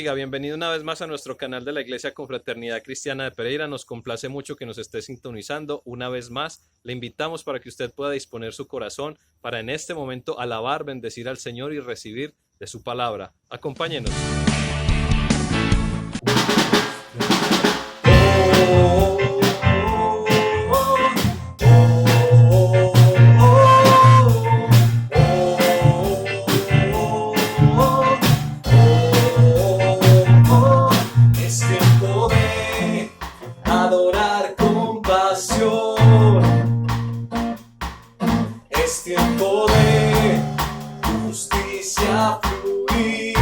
bendiga. Bienvenido una vez más a nuestro canal de la Iglesia Confraternidad Cristiana de Pereira. Nos complace mucho que nos esté sintonizando. Una vez más, le invitamos para que usted pueda disponer su corazón para en este momento alabar, bendecir al Señor y recibir de su palabra. Acompáñenos. Adorar con pasión. Es tiempo de justicia fluir.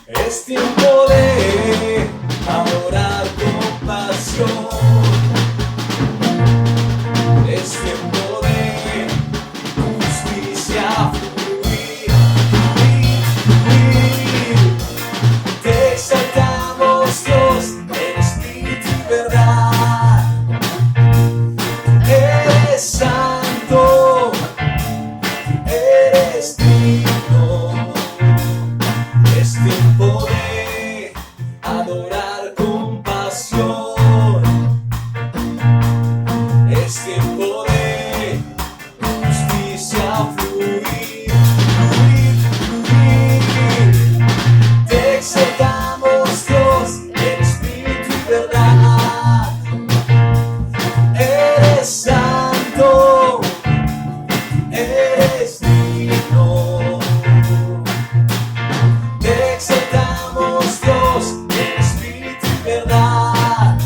Es tiempo de adorar con pasión. Es tiempo de justicia fluir. Te exaltamos, Dios, en espíritu y verdad. Eres santo, eres digno. Es tiempo de adorar con pasión. Es tiempo de justicia fluir, fluir, fluir. Te exaltamos, Dios, en espíritu y verdad. Eres santo, eres digno. Te exaltamos, Dios, en espíritu y verdad.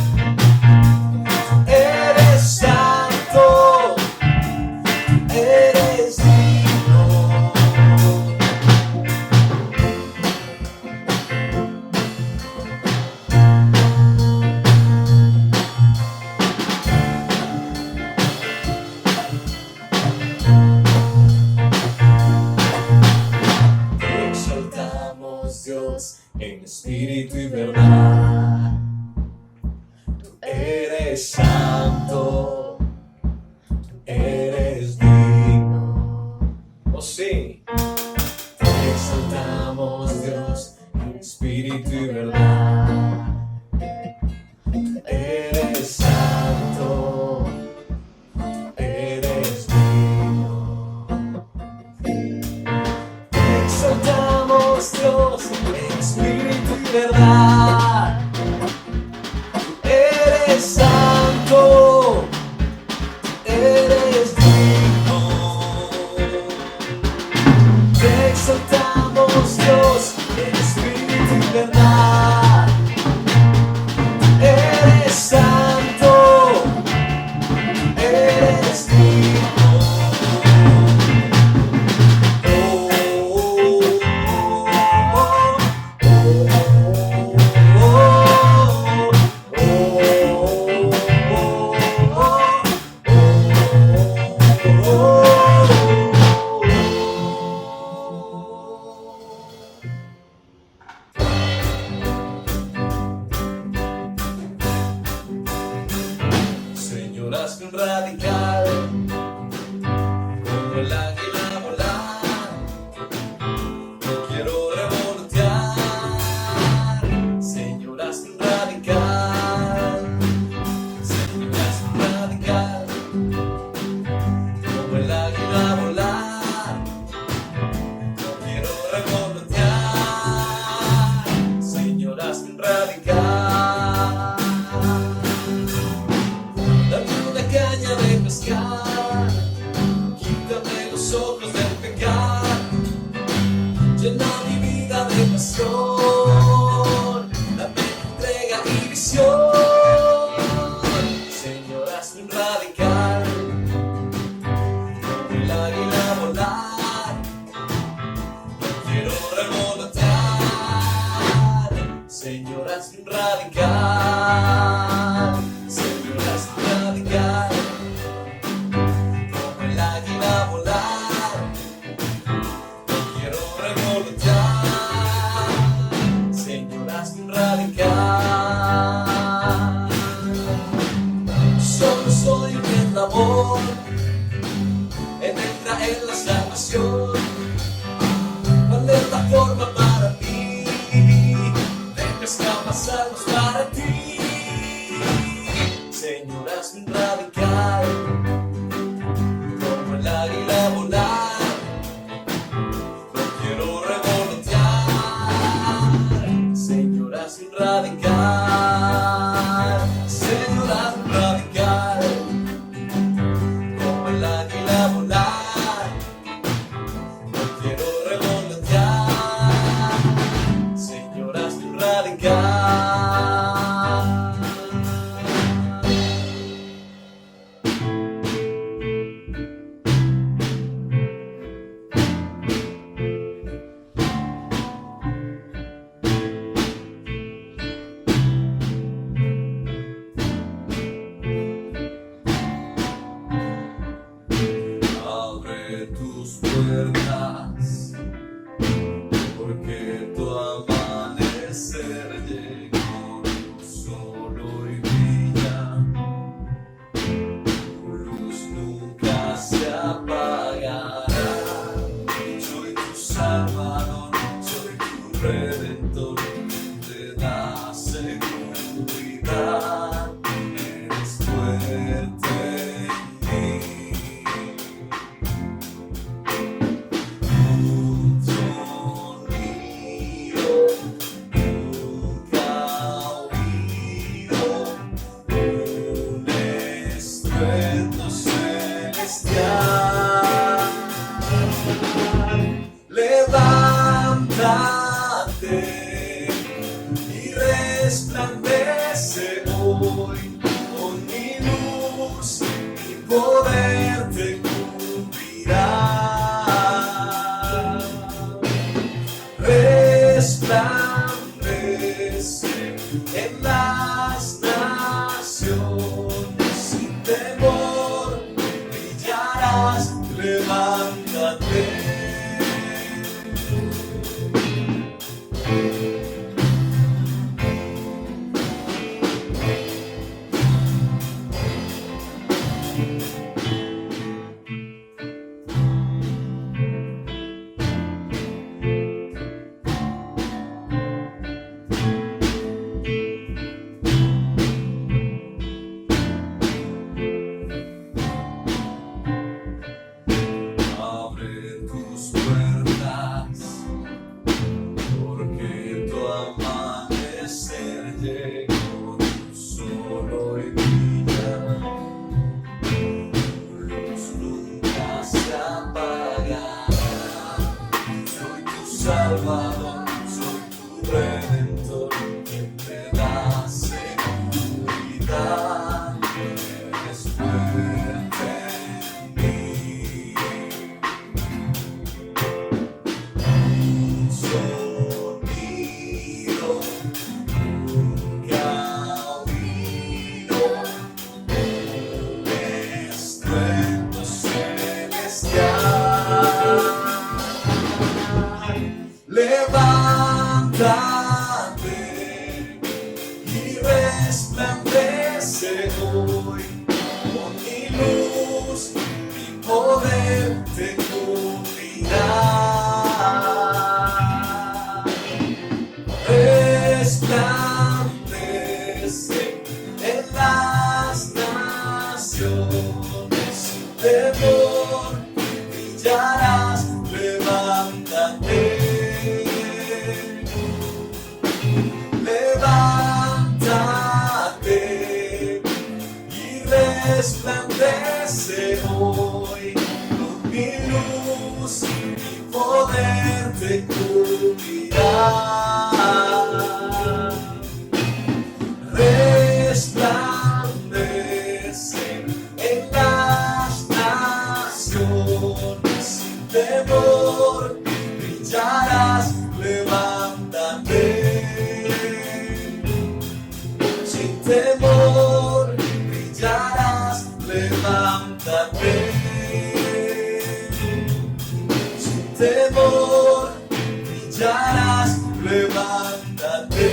Eres santo, eres digno. Te exaltamos, Dios, en espíritu y verdad. Tú eres santo, eres digno. Oh sí. Te exaltamos, Dios, en espíritu y verdad. Eres santo, eres digno. Te exaltamos, Dios, en espíritu y verdad. Eres santo, eres digno. Te exaltamos, Dios, en espíritu y verdad. Eres santo, eres digno. Oh, oh, oh, Señor, hazme un radical, como el águila volar. No quiero revolotear. Señor, hazme un radical. Señor, hazme un radical, como el águila volar. No quiero revolotear. Señor, hazme un radical. Dame una caña de pescar. Señoras, un radical, como el águila volar, no quiero revolotear. Señoras, un radical, señoras, un radical, como el águila volar, no quiero revolotear. Señoras, un radical. Abre tus puertas, porque tu amanecer llegó solo y brilla. Tu luz nunca se apagará. Soy tu salvador, soy tu redentor, te da seguridad. Eres fuerte en mí. Levántate y resplandece hoy con mi luz, mi poder te cubrirá. Resplandece en las naciones, sin temor brillarás, levántate. Abre tus puertas, porque tu amanecer llegó solo y brilla. Tu luz nunca se apagará. Soy tu salvador, soy tu redentor, quien te da seguridad. Eres fuerte en mí. Un sonido, nunca oído, un estruendo celestial. Levántate y resplandece hoy con mi luz, mi poder te cubrirá. Resplandece en las naciones, sin temor brillarás, levántate. Levántate y resplandece hoy con mi luz, mi poder te cubrirá. Resplandece en las naciones, sin temor brillarás, levántate. Sin temor brillarás, levántate. Sin temor brillarás, levántate.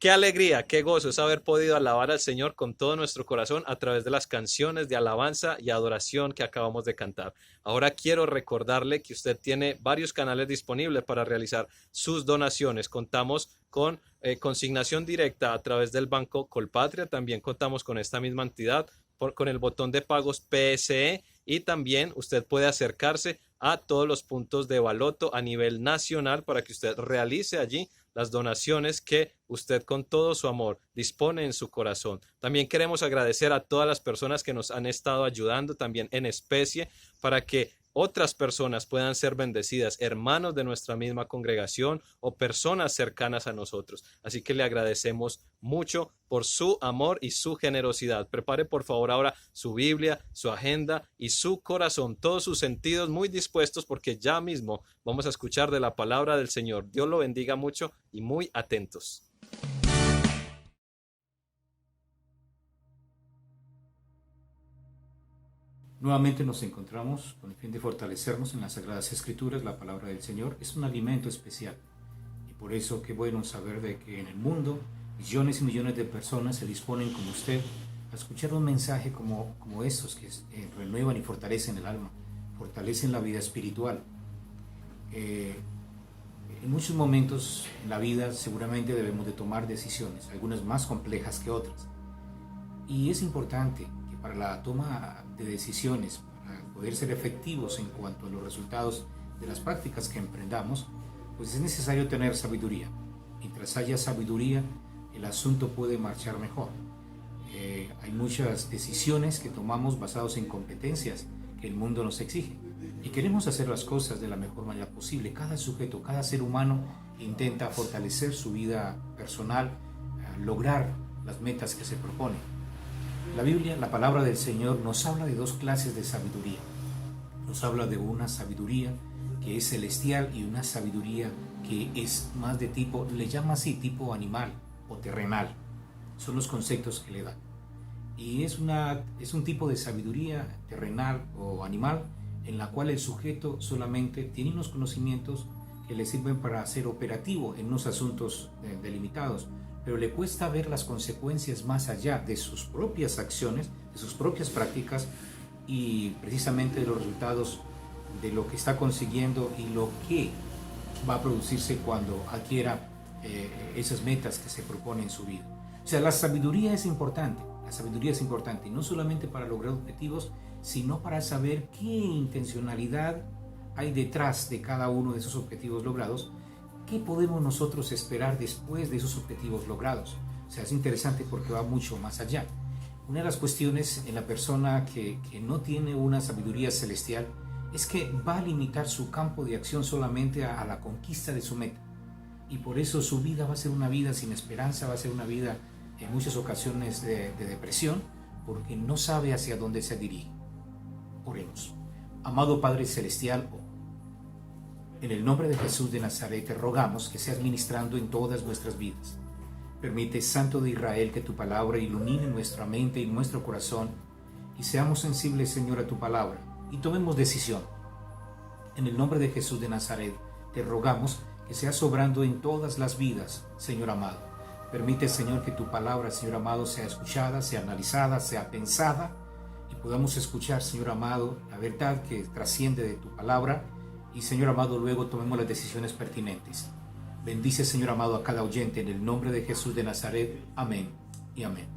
Qué alegría, qué gozo es haber podido alabar al Señor con todo nuestro corazón a través de las canciones de alabanza y adoración que acabamos de cantar. Ahora quiero recordarle que usted tiene varios canales disponibles para realizar sus donaciones. Contamos con consignación directa a través del Banco Colpatria. También contamos con esta misma entidad con el botón de pagos PSE, y también usted puede acercarse a todos los puntos de Baloto a nivel nacional para que usted realice allí las donaciones que usted con todo su amor dispone en su corazón. También queremos agradecer a todas las personas que nos han estado ayudando también en especie para que otras personas puedan ser bendecidas, hermanos de nuestra misma congregación o personas cercanas a nosotros. Así que le agradecemos mucho por su amor y su generosidad. Prepare por favor ahora su Biblia, su agenda y su corazón, todos sus sentidos muy dispuestos, porque ya mismo vamos a escuchar de la palabra del Señor. Dios lo bendiga mucho y muy atentos. Nuevamente nos encontramos con el fin de fortalecernos en las Sagradas Escrituras. La palabra del Señor es un alimento especial, y por eso qué bueno saber de que en el mundo millones y millones de personas se disponen como usted a escuchar un mensaje como estos que renuevan y fortalecen el alma, fortalecen la vida espiritual. En muchos momentos en la vida seguramente debemos de tomar decisiones, algunas más complejas que otras, y es importante que para la toma de decisiones, para poder ser efectivos en cuanto a los resultados de las prácticas que emprendamos, pues es necesario tener sabiduría. Mientras haya sabiduría, el asunto puede marchar mejor. Hay muchas decisiones que tomamos basados en competencias que el mundo nos exige, y queremos hacer las cosas de la mejor manera posible. Cada sujeto, cada ser humano intenta fortalecer su vida personal, lograr las metas que se propone. La Biblia, la palabra del Señor, nos habla de dos clases de sabiduría. Nos habla de una sabiduría que es celestial y una sabiduría que es más de tipo, le llama así, tipo animal o terrenal. Son los conceptos que le da. Y es un tipo de sabiduría terrenal o animal en la cual el sujeto solamente tiene unos conocimientos que le sirven para ser operativo en unos asuntos delimitados, pero le cuesta ver las consecuencias más allá de sus propias acciones, de sus propias prácticas, y precisamente de los resultados de lo que está consiguiendo y lo que va a producirse cuando adquiera esas metas que se propone en su vida. O sea, la sabiduría es importante, y no solamente para lograr objetivos, sino para saber qué intencionalidad hay detrás de cada uno de esos objetivos logrados. ¿Qué podemos nosotros esperar después de esos objetivos logrados? O sea, es interesante porque va mucho más allá. Una de las cuestiones en la persona que no tiene una sabiduría celestial es que va a limitar su campo de acción solamente a la conquista de su meta. Y por eso su vida va a ser una vida sin esperanza, va a ser una vida en muchas ocasiones de depresión, porque no sabe hacia dónde se dirige. Oremos. Amado Padre Celestial, en el nombre de Jesús de Nazaret te rogamos que seas ministrando en todas nuestras vidas. Permite, Santo de Israel, que tu palabra ilumine nuestra mente y nuestro corazón, y seamos sensibles, Señor, a tu palabra, y tomemos decisión. En el nombre de Jesús de Nazaret te rogamos que seas obrando en todas las vidas, Señor amado. Permite, Señor, que tu palabra, Señor amado, sea escuchada, sea analizada, sea pensada, y podamos escuchar, Señor amado, la verdad que trasciende de tu palabra, y, Señor amado, luego tomemos las decisiones pertinentes. Bendice, Señor amado, a cada oyente en el nombre de Jesús de Nazaret. Amén y amén.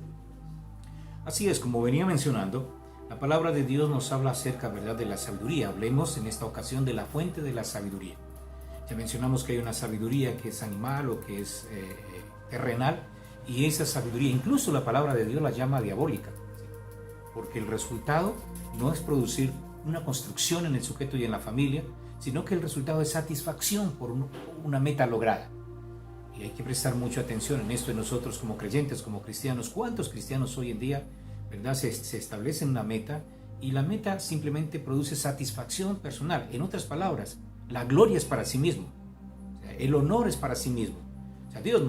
Así es, como venía mencionando, la palabra de Dios nos habla acerca, ¿verdad?, de la sabiduría. Hablemos en esta ocasión de la fuente de la sabiduría. Ya mencionamos que hay una sabiduría que es animal o que es terrenal, y esa sabiduría, incluso la palabra de Dios la llama diabólica, porque el resultado no es producir una construcción en el sujeto y en la familia, sino que el resultado es satisfacción por una meta lograda. Y hay que prestar mucha atención en esto en nosotros como creyentes, como cristianos. ¿Cuántos cristianos hoy en día, verdad, se establecen una meta y la meta simplemente produce satisfacción personal? En otras palabras, la gloria es para sí mismo, o sea, el honor es para sí mismo. O sea, Dios,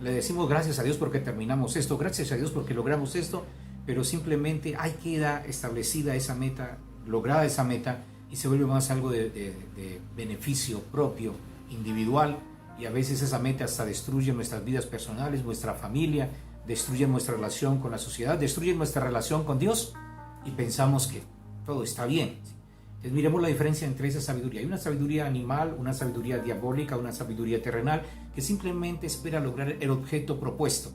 le decimos gracias a Dios porque terminamos esto, gracias a Dios porque logramos esto, pero simplemente ahí queda establecida esa meta, lograda esa meta, y se vuelve más algo de beneficio propio, individual, y a veces esa meta hasta destruye nuestras vidas personales, nuestra familia, destruye nuestra relación con la sociedad, destruye nuestra relación con Dios y pensamos que todo está bien. Entonces miremos la diferencia entre esa sabiduría. Hay una sabiduría animal, una sabiduría diabólica, una sabiduría terrenal que simplemente espera lograr el objeto propuesto.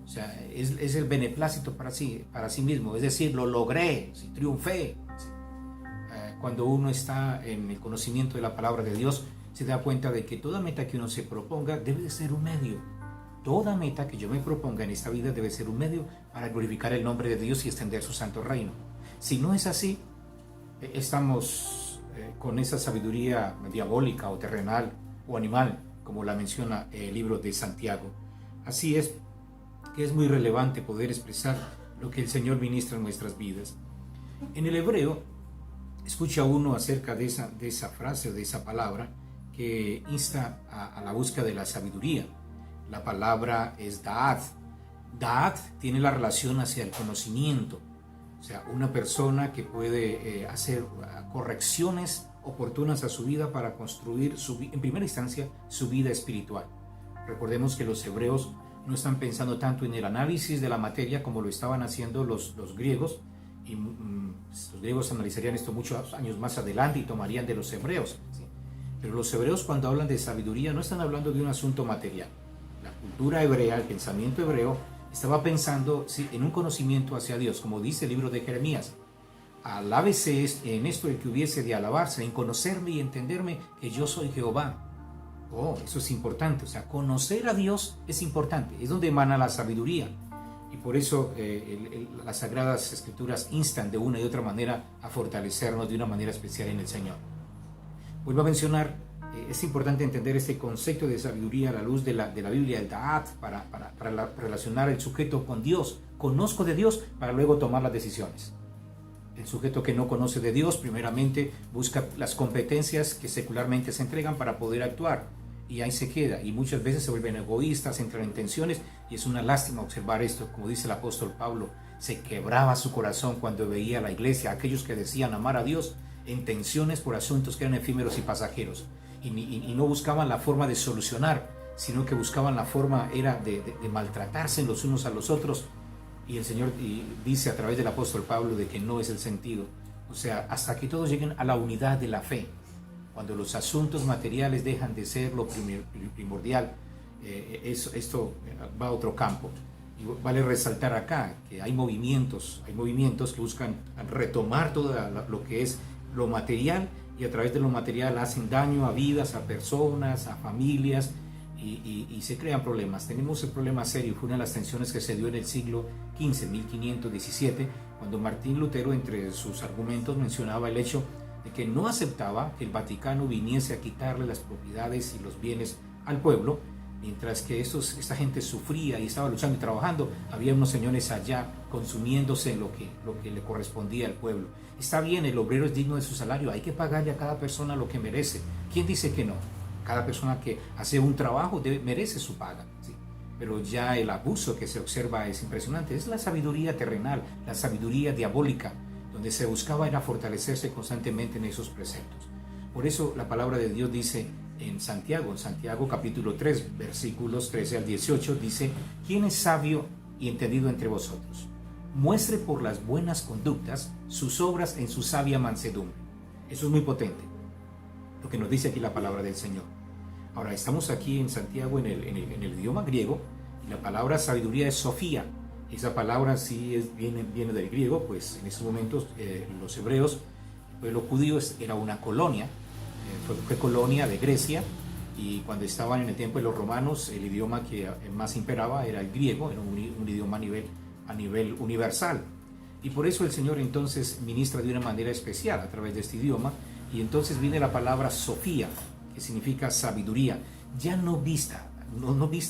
O sea, es el beneplácito para sí mismo, es decir, lo logré, triunfé. Cuando uno está en el conocimiento de la palabra de Dios, se da cuenta de que toda meta que uno se proponga debe de ser un medio. Toda meta que yo me proponga en esta vida debe ser un medio para glorificar el nombre de Dios y extender su santo reino. Si no es así, estamos con esa sabiduría diabólica o terrenal o animal, como la menciona el libro de Santiago. Así es que es muy relevante poder expresar lo que el Señor ministra en nuestras vidas. En el hebreo, escucha uno acerca de esa frase o de esa palabra que insta a la búsqueda de la sabiduría. La palabra es da'at. Da'at tiene la relación hacia el conocimiento. O sea, una persona que puede hacer correcciones oportunas a su vida para construir, en primera instancia, su vida espiritual. Recordemos que los hebreos no están pensando tanto en el análisis de la materia como lo estaban haciendo los griegos, y los griegos analizarían esto muchos años más adelante y tomarían de los hebreos, ¿sí? Pero los hebreos, cuando hablan de sabiduría, no están hablando de un asunto material. La cultura hebrea, el pensamiento hebreo, estaba pensando en un conocimiento hacia Dios, como dice el libro de Jeremías. Alábese en esto el que hubiese de alabarse, en conocerme y entenderme que yo soy Jehová. Oh, eso es importante. O sea, conocer a Dios es importante. Es donde emana la sabiduría. Y por eso las Sagradas Escrituras instan de una y otra manera a fortalecernos de una manera especial en el Señor. Vuelvo a mencionar, es importante entender este concepto de sabiduría a la luz de la Biblia, el Da'at, para relacionar el sujeto con Dios. Conozco de Dios para luego tomar las decisiones. El sujeto que no conoce de Dios, primeramente, busca las competencias que secularmente se entregan para poder actuar. Y ahí se queda. Y muchas veces se vuelven egoístas, entran en tensiones. Y es una lástima observar esto. Como dice el apóstol Pablo, se quebraba su corazón cuando veía a la iglesia, aquellos que decían amar a Dios, en tensiones por asuntos que eran efímeros y pasajeros. Y no buscaban la forma de solucionar, sino que buscaban la forma era de maltratarse los unos a los otros. Y el Señor dice a través del apóstol Pablo de que no es el sentido. O sea, hasta que todos lleguen a la unidad de la fe. Cuando los asuntos materiales dejan de ser lo primordial, esto va a otro campo. Y vale resaltar acá que hay movimientos que buscan retomar todo lo que es lo material, y a través de lo material hacen daño a vidas, a personas, a familias, y se crean problemas. Tenemos el problema serio, fue una de las tensiones que se dio en el siglo XV, 1517, cuando Martín Lutero, entre sus argumentos, mencionaba el hecho de que no aceptaba que el Vaticano viniese a quitarle las propiedades y los bienes al pueblo, mientras que esta gente sufría y estaba luchando y trabajando. Había unos señores allá consumiéndose lo que le correspondía al pueblo. Está bien, el obrero es digno de su salario, hay que pagarle a cada persona lo que merece. ¿Quién dice que no? Cada persona que hace un trabajo merece su paga, ¿sí? Pero ya el abuso que se observa es impresionante. Es la sabiduría terrenal, la sabiduría diabólica, donde se buscaba era fortalecerse constantemente en esos preceptos. Por eso la palabra de Dios dice en Santiago capítulo 3, versículos 13 al 18, dice: ¿Quién es sabio y entendido entre vosotros? Muestre por las buenas conductas sus obras en su sabia mansedumbre. Eso es muy potente, lo que nos dice aquí la palabra del Señor. Ahora, estamos aquí en Santiago en el idioma griego, y la palabra sabiduría es Sofía. Esa palabra sí viene del griego, pues en estos momentos los hebreos, el pueblo judío era una colonia, fue colonia de Grecia, y cuando estaban en el tiempo de los romanos, el idioma que más imperaba era el griego, era un idioma a nivel universal. Y por eso el Señor entonces ministra de una manera especial a través de este idioma, y entonces viene la palabra Sofía, que significa sabiduría, ya no vista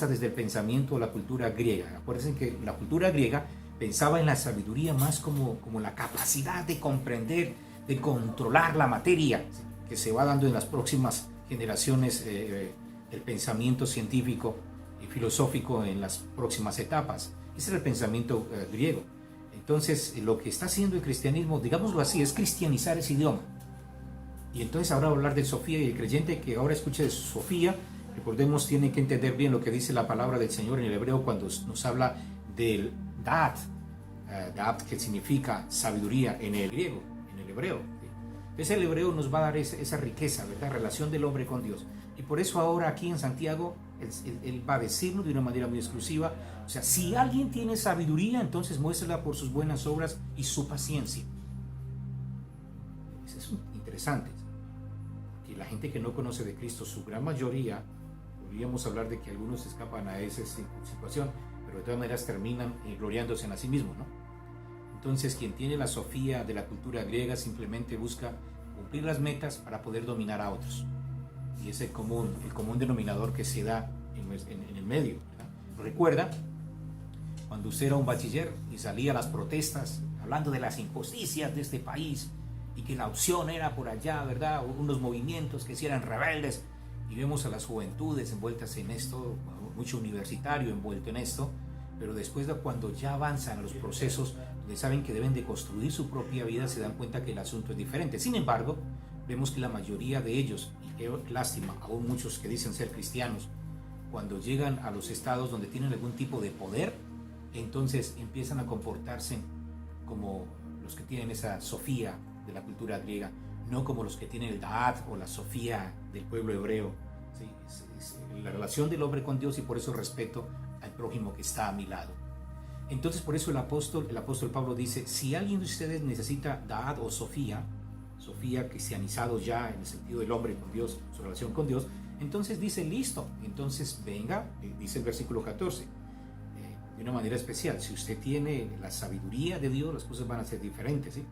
desde el pensamiento o la cultura griega. Acuérdense que la cultura griega pensaba en la sabiduría más como la capacidad de comprender, de controlar la materia, que se va dando en las próximas generaciones del pensamiento científico y filosófico en las próximas etapas. Ese era el pensamiento griego. Entonces, lo que está haciendo el cristianismo, digámoslo así, es cristianizar ese idioma. Y entonces ahora hablar de Sofía, y el creyente que ahora escuche de Sofía Recordemos, tienen que entender bien lo que dice la palabra del Señor en el hebreo cuando nos habla del da'at, da'at que significa sabiduría en el griego, en el hebreo. Entonces el hebreo nos va a dar esa riqueza, ¿verdad? Relación del hombre con Dios. Y por eso ahora aquí en Santiago, él va a decirnos de una manera muy exclusiva, o sea, si alguien tiene sabiduría, entonces muéstrala por sus buenas obras y su paciencia. Eso es interesante. Que la gente que no conoce de Cristo, su gran mayoría, podríamos hablar de que algunos escapan a esa situación, pero de todas maneras terminan gloriándose en a sí mismos, ¿no? Entonces, quien tiene la sofía de la cultura griega simplemente busca cumplir las metas para poder dominar a otros. Y es el común denominador que se da en el medio, ¿verdad? Recuerda cuando usted era un bachiller y salía a las protestas hablando de las injusticias de este país y que la opción era por allá, ¿verdad? Unos movimientos que sí eran rebeldes, y vemos a las juventudes envueltas en esto, mucho universitario envuelto en esto, pero después de cuando ya avanzan a los procesos donde saben que deben de construir su propia vida, se dan cuenta que el asunto es diferente. Sin embargo, vemos que la mayoría de ellos, y qué lástima, aún muchos que dicen ser cristianos, cuando llegan a los estados donde tienen algún tipo de poder, entonces empiezan a comportarse como los que tienen esa sofía de la cultura griega, no como los que tienen el da'at o la sofía del pueblo hebreo. ¿Sí? Es la relación del hombre con Dios, y por eso respeto al prójimo que está a mi lado. Entonces por eso el apóstol Pablo dice, si alguien de ustedes necesita da'at o sofía cristianizado ya en el sentido del hombre con Dios, su relación con Dios, entonces dice, listo, entonces venga, dice el versículo 14, de una manera especial, si usted tiene la sabiduría de Dios, las cosas van a ser diferentes, ¿sí?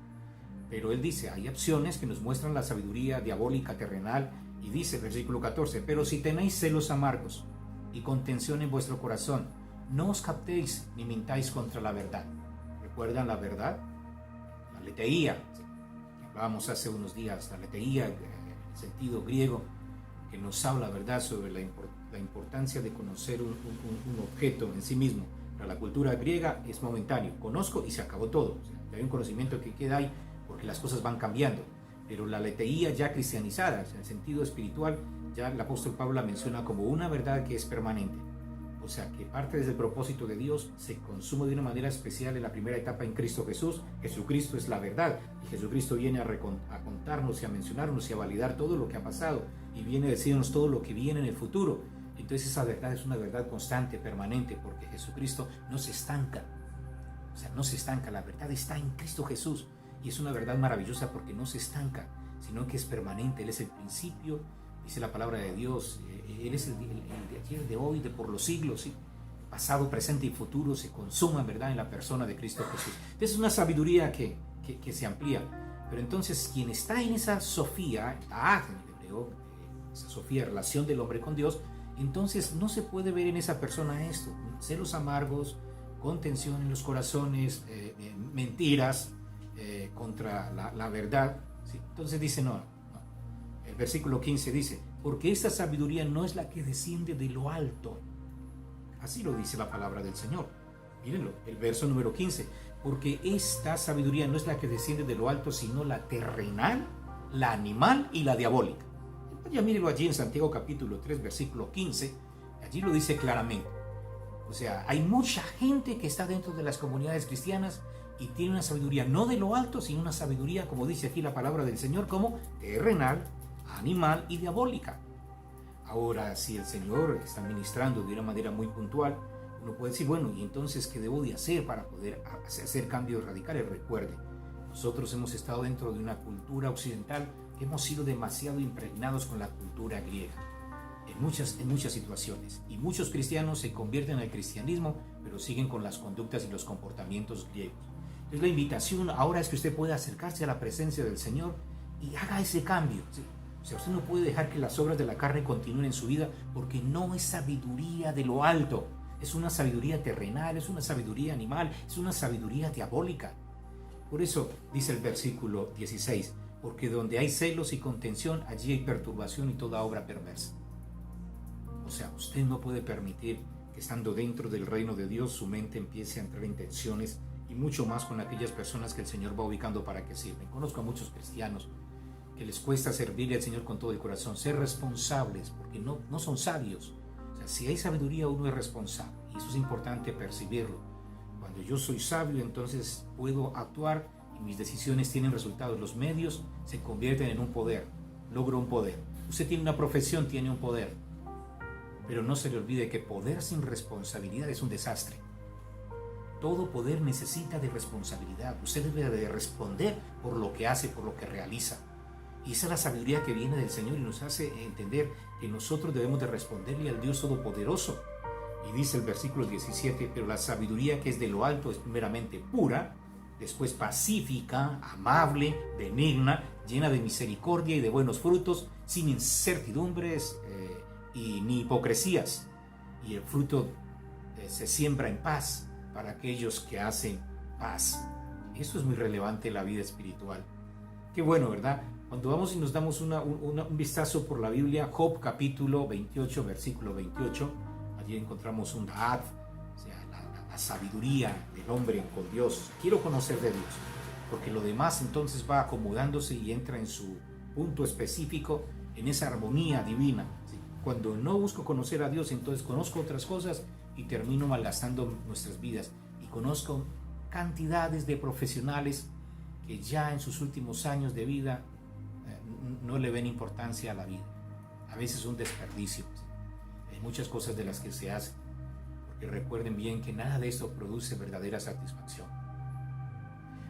Pero él dice, hay opciones que nos muestran la sabiduría diabólica terrenal, y dice el versículo 14, pero si tenéis celos amargos y contención en vuestro corazón, no os captéis ni mintáis contra la verdad. ¿Recuerdan la verdad? La leteía, ¿sí? Hablábamos hace unos días, la leteía en el sentido griego, que nos habla, ¿verdad?, sobre la importancia de conocer un objeto en sí mismo. Para la cultura griega es momentáneo, conozco y se acabó todo. O sea, hay un conocimiento que queda ahí porque las cosas van cambiando. Pero la leteía ya cristianizada, en el sentido espiritual, ya el apóstol Pablo la menciona como una verdad que es permanente. O sea, que parte desde el propósito de Dios, se consume de una manera especial en la primera etapa en Cristo Jesús. Jesucristo es la verdad, y Jesucristo viene a contarnos y a mencionarnos y a validar todo lo que ha pasado, y viene a decirnos todo lo que viene en el futuro. Entonces esa verdad es una verdad constante, permanente, porque Jesucristo no se estanca. O sea, no se estanca, la verdad está en Cristo Jesús, y es una verdad maravillosa porque no se estanca, sino que es permanente. Él es el principio, dice la palabra de Dios, Él es el de ayer, de hoy, de por los siglos, ¿sí? Pasado, presente y futuro se consuman, ¿verdad?, en la persona de Cristo Jesús. Entonces es una sabiduría que se amplía. Pero entonces quien está en esa sofía, en el hebreo, esa sofía, relación del hombre con Dios, entonces no se puede ver en esa persona esto: celos amargos, contención en los corazones, mentiras contra la verdad, ¿sí? Entonces dice, no. El versículo 15 dice, porque esta sabiduría no es la que desciende de lo alto. Así lo dice la palabra del Señor. Mírenlo, el verso número 15. Porque esta sabiduría no es la que desciende de lo alto, sino la terrenal, la animal y la diabólica. Ya mírenlo allí en Santiago capítulo 3, versículo 15. Allí lo dice claramente. O sea, hay mucha gente que está dentro de las comunidades cristianas y tiene una sabiduría no de lo alto, sino una sabiduría, como dice aquí la palabra del Señor, como terrenal, animal y diabólica. Ahora, si el Señor está ministrando de una manera muy puntual, uno puede decir, bueno, ¿y entonces qué debo de hacer para poder hacer cambios radicales? Recuerde, nosotros hemos estado dentro de una cultura occidental que hemos sido demasiado impregnados con la cultura griega en muchas situaciones, y muchos cristianos se convierten al cristianismo pero siguen con las conductas y los comportamientos griegos. Entonces la invitación ahora es que usted pueda acercarse a la presencia del Señor y haga ese cambio, ¿sí? O sea, usted no puede dejar que las obras de la carne continúen en su vida, porque no es sabiduría de lo alto, es una sabiduría terrenal, es una sabiduría animal, es una sabiduría diabólica. Por eso dice el versículo 16, porque donde hay celos y contención, allí hay perturbación y toda obra perversa. O sea, usted no puede permitir que, estando dentro del reino de Dios, su mente empiece a entrar en tensiones, y mucho más con aquellas personas que el Señor va ubicando para que sirven. Conozco a muchos cristianos que les cuesta servirle al Señor con todo el corazón, ser responsables, porque no son sabios. O sea, si hay sabiduría, uno es responsable, y eso es importante percibirlo. Cuando yo soy sabio, entonces puedo actuar y mis decisiones tienen resultados. Los medios se convierten en un poder, logro un poder. Usted tiene una profesión, tiene un poder, pero no se le olvide que poder sin responsabilidad es un desastre. Todo poder necesita de responsabilidad. Usted debe de responder por lo que hace, por lo que realiza. Y esa es la sabiduría que viene del Señor y nos hace entender que nosotros debemos de responderle al Dios Todopoderoso. Y dice el versículo 17, pero la sabiduría que es de lo alto es primeramente pura, después pacífica, amable, benigna, llena de misericordia y de buenos frutos, sin incertidumbres y ni hipocresías. Y el fruto se siembra en paz para aquellos que hacen paz. Eso es muy relevante en la vida espiritual. Qué bueno, ¿verdad? Cuando vamos y nos damos un vistazo por la Biblia, Job capítulo 28, versículo 28, allí encontramos un da'at, o sea, la sabiduría del hombre con Dios. Quiero conocer de Dios, porque lo demás entonces va acomodándose y entra en su punto específico, en esa armonía divina. ¿Sí? Cuando no busco conocer a Dios, entonces conozco otras cosas y termino malgastando nuestras vidas. Y conozco cantidades de profesionales que ya en sus últimos años de vida no le ven importancia a la vida. A veces un desperdicio. Hay muchas cosas de las que se hacen, porque recuerden bien que nada de esto produce verdadera satisfacción.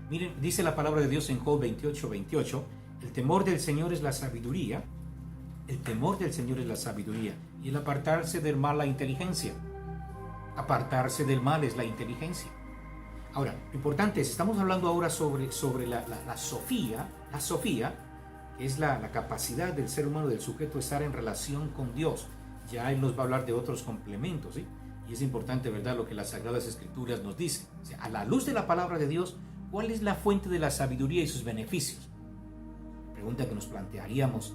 Miren, dice la palabra de Dios en Job 28:28, el temor del Señor es la sabiduría, el temor del Señor es la sabiduría, y el apartarse del mal la inteligencia. Apartarse del mal es la inteligencia. Ahora, lo importante es, estamos hablando ahora sobre la sofía, que es la capacidad del ser humano, del sujeto, de estar en relación con Dios. Ya Él nos va a hablar de otros complementos, ¿sí? Y es importante, ¿verdad?, lo que las Sagradas Escrituras nos dicen. O sea, a la luz de la palabra de Dios, ¿cuál es la fuente de la sabiduría y sus beneficios? Pregunta que nos plantearíamos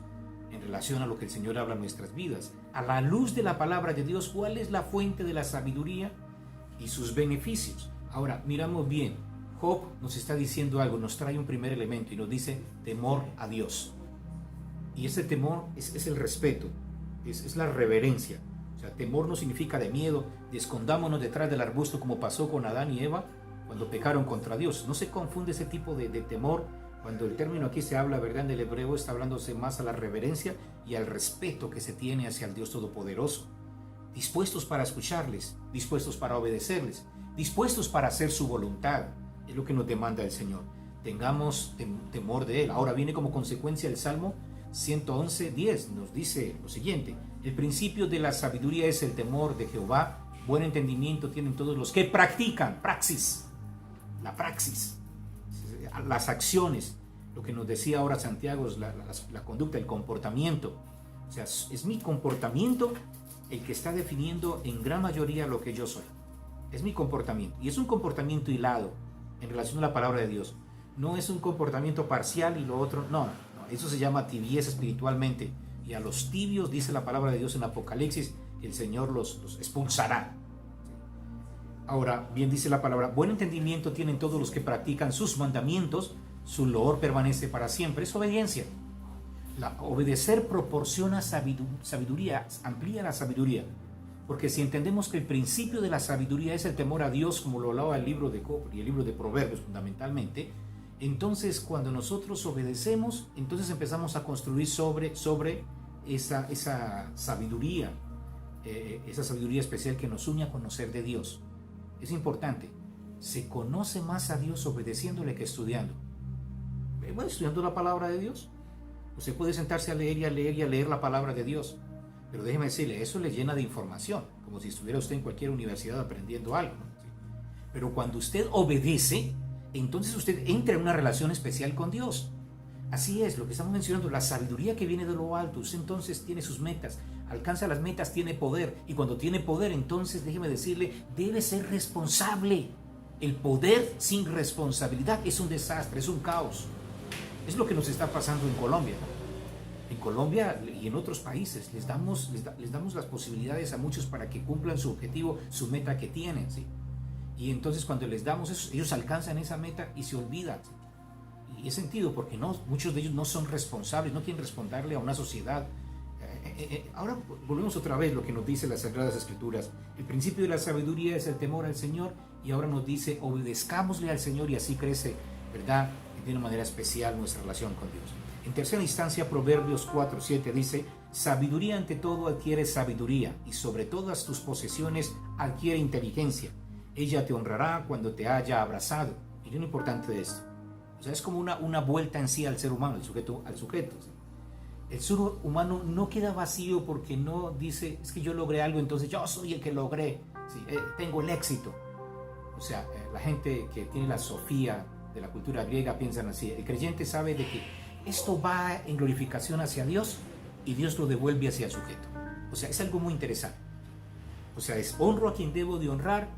en relación a lo que el Señor habla en nuestras vidas. A la luz de la palabra de Dios, ¿cuál es la fuente de la sabiduría y sus beneficios? Ahora, miramos bien. Job nos está diciendo algo, nos trae un primer elemento y nos dice temor a Dios. Y ese temor es el respeto, es la reverencia. O sea, temor no significa de miedo, de escondámonos detrás del arbusto como pasó con Adán y Eva cuando pecaron contra Dios. No se confunde ese tipo de temor. Cuando el término aquí se habla, ¿verdad?, en el hebreo, está hablándose más a la reverencia y al respeto que se tiene hacia el Dios Todopoderoso. Dispuestos para escucharles, dispuestos para obedecerles, dispuestos para hacer su voluntad. Es lo que nos demanda el Señor. Tengamos temor de Él. Ahora viene como consecuencia el Salmo 111:10. Nos dice lo siguiente: el principio de la sabiduría es el temor de Jehová. Buen entendimiento tienen todos los que practican. Praxis. La praxis. Las acciones. Lo que nos decía ahora Santiago es la conducta, el comportamiento. O sea, es mi comportamiento el que está definiendo en gran mayoría lo que yo soy. Es mi comportamiento. Y es un comportamiento hilado en relación a la palabra de Dios. No es un comportamiento parcial y lo otro. No. Eso se llama tibieza espiritualmente. Y a los tibios, dice la palabra de Dios en Apocalipsis, que el Señor los expulsará. Ahora, bien dice la palabra, buen entendimiento tienen todos los que practican sus mandamientos, su loor permanece para siempre. Es obediencia. Obedecer proporciona sabiduría, amplía la sabiduría. Porque si entendemos que el principio de la sabiduría es el temor a Dios, como lo hablaba el libro de Job y el libro de Proverbios fundamentalmente, entonces cuando nosotros obedecemos, entonces empezamos a construir sobre esa sabiduría especial que nos une a conocer de Dios. Es importante, se conoce más a Dios obedeciéndole que estudiando. Bueno, estudiando la palabra de Dios, usted puede sentarse a leer y a leer y a leer la palabra de Dios. Pero déjeme decirle, eso le llena de información, como si estuviera usted en cualquier universidad aprendiendo algo, ¿no? ¿Sí? Pero cuando usted obedece, entonces usted entra en una relación especial con Dios. Así es, lo que estamos mencionando, la sabiduría que viene de lo alto. Usted entonces tiene sus metas, alcanza las metas, tiene poder. Y cuando tiene poder, entonces déjeme decirle, debe ser responsable. El poder sin responsabilidad es un desastre, es un caos. Es lo que nos está pasando en Colombia, ¿no? En Colombia y en otros países les damos las posibilidades a muchos para que cumplan su objetivo, su meta que tienen, ¿sí? Y entonces cuando les damos eso, ellos alcanzan esa meta y se olvidan, ¿sí? Y es sentido porque muchos de ellos no son responsables, no quieren responderle a una sociedad. Ahora volvemos otra vez lo que nos dice las Sagradas Escrituras. El principio de la sabiduría es el temor al Señor, y ahora nos dice obedezcámosle al Señor, y así crece, ¿verdad?, de una manera especial nuestra relación con Dios. En tercera instancia, Proverbios 4:7 dice: sabiduría ante todo adquiere sabiduría, y sobre todas tus posesiones adquiere inteligencia. Ella te honrará cuando te haya abrazado. Miren lo importante de esto. O sea, es como una vuelta en sí al ser humano, al sujeto. El ser humano no queda vacío porque no dice, es que yo logré algo, entonces yo soy el que logré, ¿sí? Tengo el éxito. O sea, la gente que tiene la sofía de la cultura griega piensan así. El creyente sabe de que esto va en glorificación hacia Dios y Dios lo devuelve hacia el sujeto. O sea, es algo muy interesante. O sea, es honro a quien debo de honrar,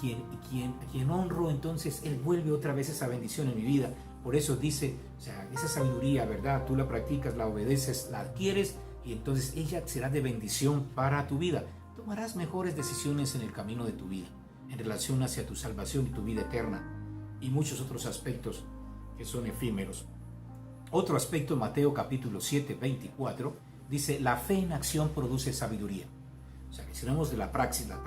y a quien honro, entonces Él vuelve otra vez esa bendición en mi vida. Por eso dice, o sea, esa sabiduría, ¿verdad? Tú la practicas, la obedeces, la adquieres, y entonces ella será de bendición para tu vida. Tomarás mejores decisiones en el camino de tu vida, en relación hacia tu salvación y tu vida eterna, y muchos otros aspectos que son efímeros. Otro aspecto, Mateo capítulo 7, 24, dice: la fe en acción produce sabiduría. O sea, que si hablamos de la práctica,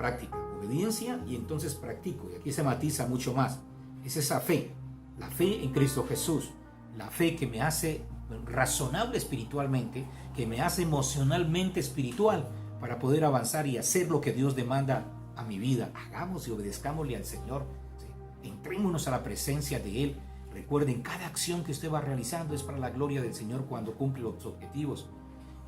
obediencia, y entonces practico, y aquí se matiza mucho más. Es esa fe, la fe en Cristo Jesús, la fe que me hace razonable espiritualmente, que me hace emocionalmente espiritual, para poder avanzar y hacer lo que Dios demanda a mi vida. Hagamos y obedezcámosle al Señor, ¿sí? Entrémonos a la presencia de Él. Recuerden, cada acción que usted va realizando es para la gloria del Señor cuando cumple los objetivos.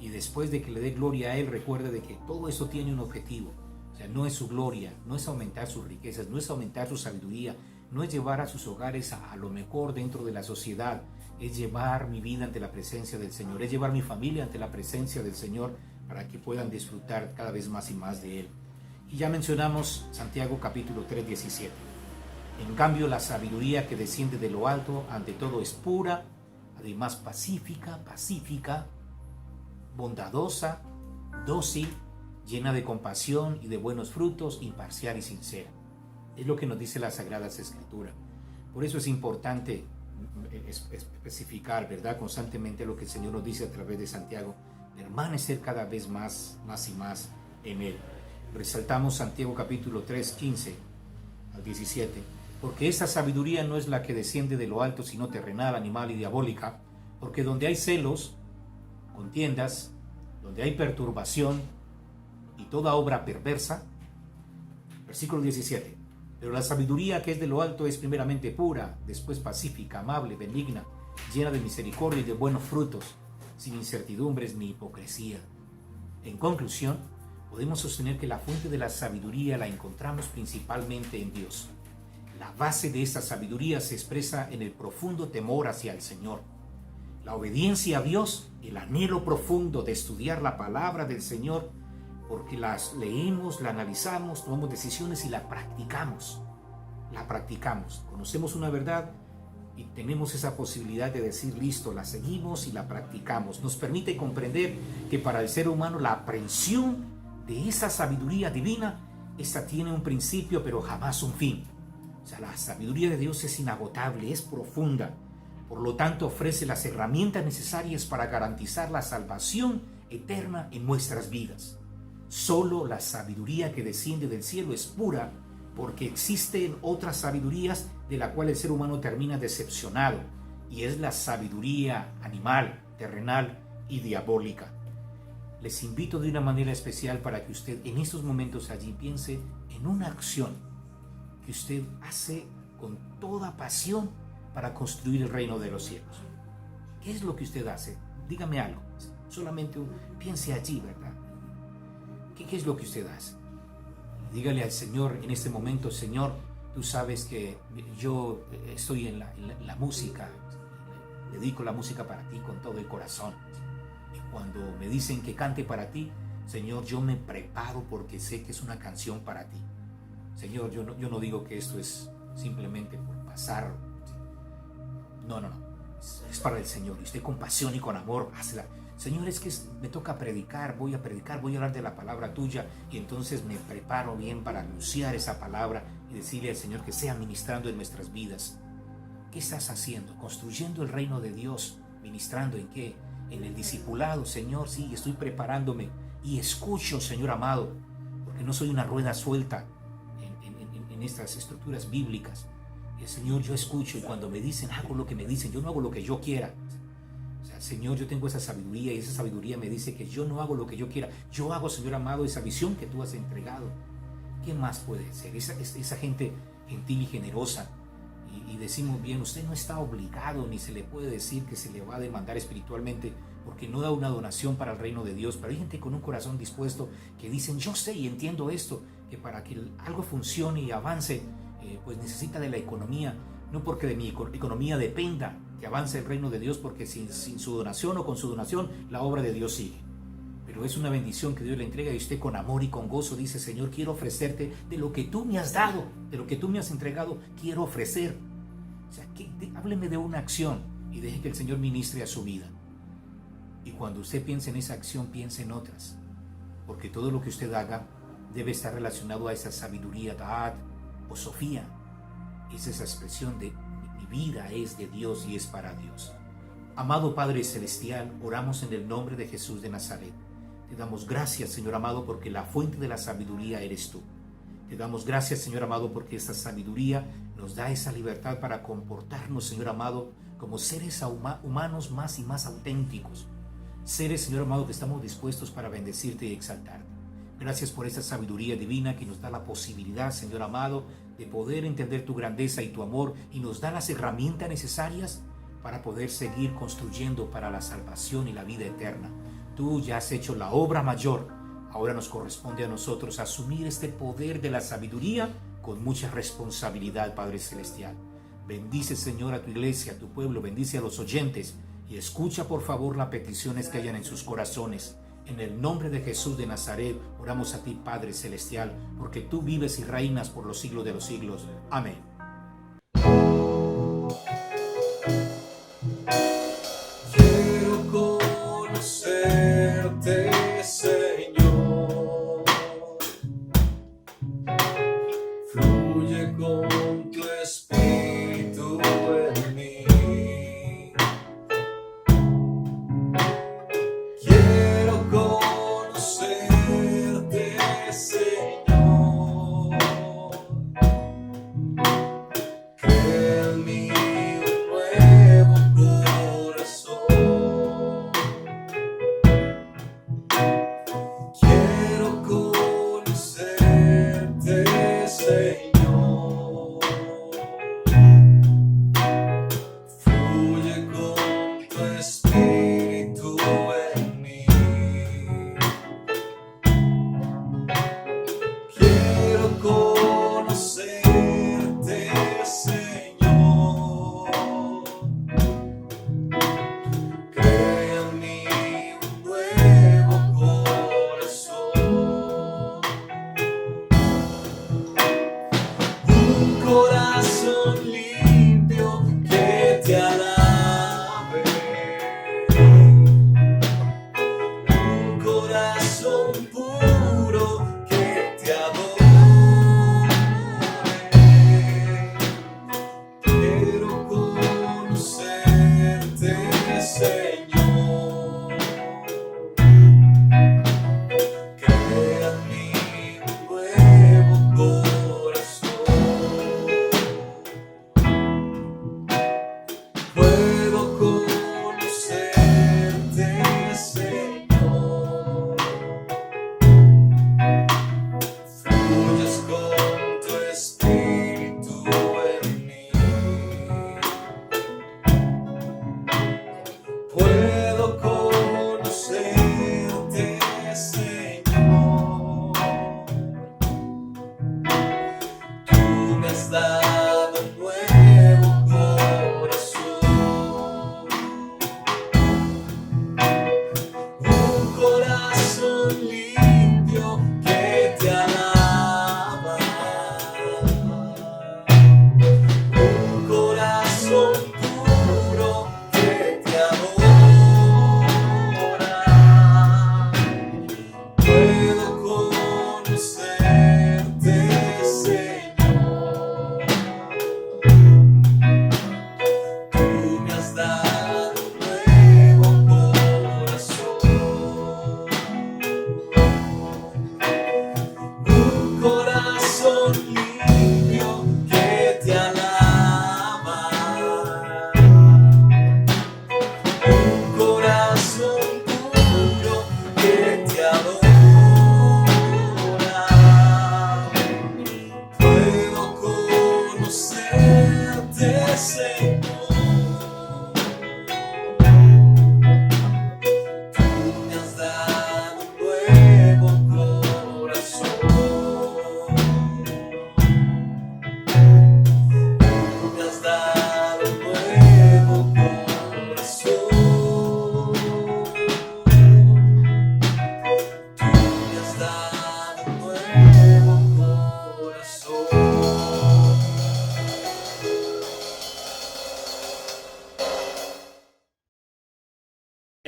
Y después de que le dé gloria a Él, recuerde de que todo eso tiene un objetivo. O sea, no es su gloria, no es aumentar sus riquezas, no es aumentar su sabiduría, no es llevar a sus hogares a lo mejor dentro de la sociedad, es llevar mi vida ante la presencia del Señor, es llevar mi familia ante la presencia del Señor, para que puedan disfrutar cada vez más y más de Él. Y ya mencionamos Santiago capítulo 3, 17. En cambio, la sabiduría que desciende de lo alto, ante todo es pura, además pacífica, bondadosa, dócil, llena de compasión y de buenos frutos, imparcial y sincera. Es lo que nos dice las Sagradas Escrituras. Por eso es importante especificar, ¿verdad?, constantemente lo que el Señor nos dice a través de Santiago, permanecer cada vez más y más en Él. Resaltamos Santiago capítulo 3, 15 al 17. Porque esa sabiduría no es la que desciende de lo alto, sino terrenal, animal y diabólica. Porque donde hay celos, contiendas, donde hay perturbación y toda obra perversa. Versículo 17. Pero la sabiduría que es de lo alto es primeramente pura, después pacífica, amable, benigna, llena de misericordia y de buenos frutos, sin incertidumbres ni hipocresía. En conclusión, podemos sostener que la fuente de la sabiduría la encontramos principalmente en Dios. La base de esa sabiduría se expresa en el profundo temor hacia el Señor, la obediencia a Dios, el anhelo profundo de estudiar la palabra del Señor, porque las leemos, la analizamos, tomamos decisiones y la practicamos. Conocemos una verdad y tenemos esa posibilidad de decir, listo, la seguimos y la practicamos. Nos permite comprender que para el ser humano la aprehensión de esa sabiduría divina, esta tiene un principio pero jamás un fin. O sea, la sabiduría de Dios es inagotable, es profunda. Por lo tanto, ofrece las herramientas necesarias para garantizar la salvación eterna en nuestras vidas. Solo la sabiduría que desciende del cielo es pura, porque existen otras sabidurías de la cual el ser humano termina decepcionado, y es la sabiduría animal, terrenal y diabólica. Les invito de una manera especial para que usted en estos momentos allí piense en una acción que usted hace con toda pasión para construir el reino de los cielos. ¿Qué es lo que usted hace? Dígame algo. Solamente piense allí, ¿verdad? ¿Qué es lo que usted hace? Dígale al Señor en este momento, Señor, tú sabes que yo estoy en la música, dedico la música para ti con todo el corazón. Y cuando me dicen que cante para ti, Señor, yo me preparo porque sé que es una canción para ti. Señor, yo no digo que esto es simplemente por pasar. No. Es para el Señor. Y usted con pasión y con amor, hazla. Señor, es que me toca predicar, voy a hablar de la palabra tuya, y entonces me preparo bien para anunciar esa palabra y decirle al Señor que sea ministrando en nuestras vidas. ¿Qué estás haciendo? ¿Construyendo el reino de Dios? ¿Ministrando en qué? En el discipulado, Señor. Sí, estoy preparándome y escucho, Señor amado, porque no soy una rueda suelta en estas estructuras bíblicas. Señor, yo escucho, y cuando me dicen, hago lo que me dicen, yo no hago lo que yo quiera. O sea, Señor, yo tengo esa sabiduría, y esa sabiduría me dice que yo no hago lo que yo quiera. Yo hago, Señor amado, esa visión que tú has entregado. ¿Qué más puede ser? Esa gente gentil y generosa. Y decimos bien, usted no está obligado, ni se le puede decir que se le va a demandar espiritualmente porque no da una donación para el reino de Dios. Pero hay gente con un corazón dispuesto que dicen, yo sé y entiendo esto, que para que algo funcione y avance, pues necesita de la economía, no porque de mi economía dependa que avance el reino de Dios, porque sin su donación o con su donación la obra de Dios sigue. Pero es una bendición que Dios le entrega, y usted con amor y con gozo dice, Señor, quiero ofrecerte de lo que tú me has dado, de lo que tú me has entregado, quiero ofrecer. O sea, hábleme de una acción y deje que el Señor ministre a su vida. Y cuando usted piense en esa acción, piense en otras, porque todo lo que usted haga debe estar relacionado a esa sabiduría, Da'at o Sofía. Es esa expresión de mi vida es de Dios y es para Dios. Amado Padre Celestial, oramos en el nombre de Jesús de Nazaret. Te damos gracias, Señor amado, porque la fuente de la sabiduría eres tú. Te damos gracias, Señor amado, porque esta sabiduría nos da esa libertad para comportarnos, Señor amado, como seres humanos más y más auténticos. Seres, Señor amado, que estamos dispuestos para bendecirte y exaltarte. Gracias por esa sabiduría divina que nos da la posibilidad, Señor amado, de poder entender tu grandeza y tu amor, y nos da las herramientas necesarias para poder seguir construyendo para la salvación y la vida eterna. Tú ya has hecho la obra mayor. Ahora nos corresponde a nosotros asumir este poder de la sabiduría con mucha responsabilidad, Padre Celestial. Bendice, Señor, a tu iglesia, a tu pueblo, bendice a los oyentes, y escucha, por favor, las peticiones que hayan en sus corazones. En el nombre de Jesús de Nazaret, oramos a ti, Padre Celestial, porque tú vives y reinas por los siglos de los siglos. Amén. Quiero conocerte, Señor. Fluye con tu espíritu en mí. Quiero conocerte, Señor.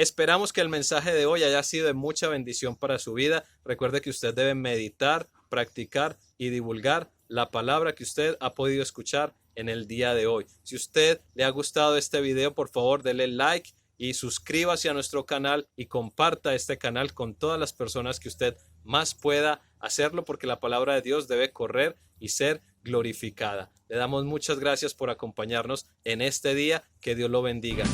Esperamos que el mensaje de hoy haya sido de mucha bendición para su vida. Recuerde que usted debe meditar, practicar y divulgar la palabra que usted ha podido escuchar en el día de hoy. Si usted le ha gustado este video, por favor, dele like y suscríbase a nuestro canal y comparta este canal con todas las personas que usted más pueda hacerlo, porque la palabra de Dios debe correr y ser glorificada. Le damos muchas gracias por acompañarnos en este día. Que Dios lo bendiga.